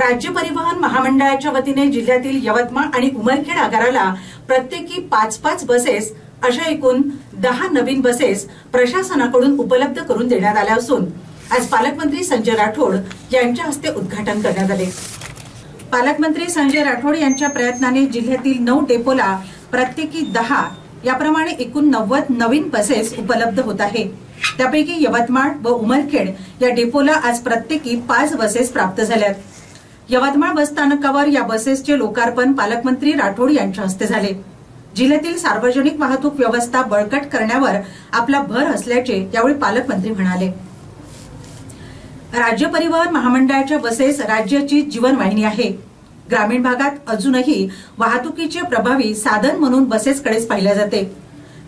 राज्य परिवहन महामंडळाच्या वतीने जिल्ह्यातील यवतमाळ आणि उमरखेड आगाराला प्रत्येकी 5-5 बसेस अशा एकूण 10 नवीन बसेस प्रशासनाकडून उपलब्ध करून देण्यात आल्या असून आज पालकमंत्री संजय राठोड यांच्या हस्ते उद्घाटन करण्यात आले। पालकमंत्री संजय राठोड यांच्या प्रयत्नाने जिल्ह्यातील 9 डेपोला प्रत्येकी 10 याप्रमाणे एकूण 90 नवीन बसेस उपलब्ध होत आहे। त्यापैकी यवतमाळ व उमरखेड या डेपोला आज प्रत्येकी 5 बसेस प्राप्त झाल्यात। यवतमाळ बस स्थानकावर या बसेसचे लोकार्पण पालकमंत्री राठोड यांच्या हस्ते झाले। जिल्ह्यातील सार्वजनिक वाहतूक व्यवस्था बळकट करण्यावर आपला भर असल्याचे यावेळी पालकमंत्री म्हणाले। राज्य परिवहन महामंडळाच्या बसेस राज्याची जीवनवाहिनी आहे। ग्रामीण भागात अजूनही वाहतुकीचे प्रभावी साधन म्हणून बसेसकडेच पाहिले जाते।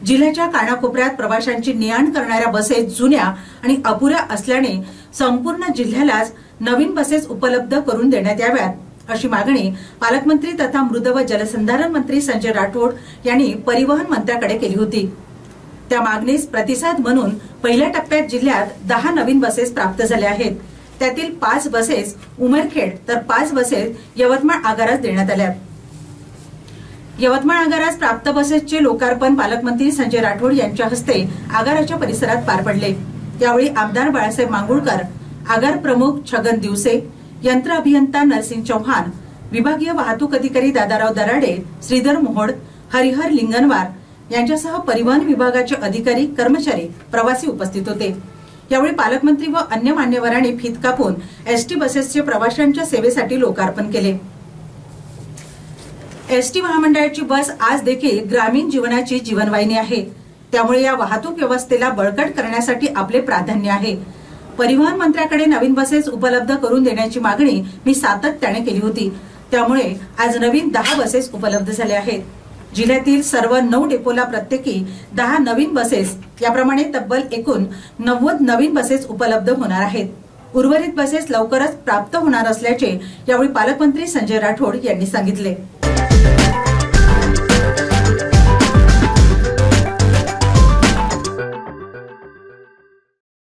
जिल्ह्याच्या कानाकोपऱ्यात प्रवाशांची ने-आण करणाऱ्या बसेस जुन्या आणि अपुऱ्या असल्याने संपूर्ण जिल्ह्यालाच नवीन बसेस उपलब्ध करून देण्यात याव्यात अशी मागणी पालकमंत्री तथा मृद व जलसंधारण मंत्री संजय राठोड यांनी परिवहन मंत्र्याकडे केली होती। त्या मागणीस प्रतिसाद म्हणून पहिल्या टप्प्यात जिल्ह्यात 10 नवीन बसेस प्राप्त झाल्या आहेत। त्यातील 5 बसेस उमरखेड तर 5 बसेस यवतमाळ आगारास देण्यात आल्या। यवतमाळ आगारास प्राप्त बसेसचे लोकार्पण पालकमंत्री संजय राठोड यांच्या हस्ते आगाराच्या परिसरात पार पडले। यावेळी आमदार बाळासाहेब मांगुळकर, आगार प्रमुख छगन दिवसे, यंत्र अभियंता नरसिंह चौहान, विभागीय वाहतूक अधिकारी दादाराव दराडे, श्रीधर मोहोड, हरिहर लिंगनवार यांच्यासह परिवहन विभागाचे अधिकारी, कर्मचारी, प्रवासी उपस्थित होते। यावेळी पालकमंत्री व अन्य मान्यवरांनी फीत कापून एसटी बसेसचे प्रवाशांच्या सेवेसाठी लोकार्पण केले। एसटी महामंडळाची बस आज देखील ग्रामीण जीवनाची जीवनवाहिनी आहे। त्यामुळे या वाहतूक व्यवस्थेला बळकट करण्यासाठी आपले प्राधान्य आहे। परिवहन मंत्र्याकडे नवीन बसेस उपलब्ध करून देण्याची मागणी मी सातत्याने केली होती। त्यामुळे आज नवीन 10 बसेस उपलब्ध झाल्या आहेत। जिल्ह्यातील सर्व 9 डेपोला प्रत्येकी 10 नवीन बसेस याप्रमाणे तब्बल एकूण 90 नवीन बसेस उपलब्ध होणार आहेत। उर्वरित बसेस लवकरच प्राप्त होणार असल्याचे यावेळी पालकमंत्री संजय राठोड यांनी सांगितले।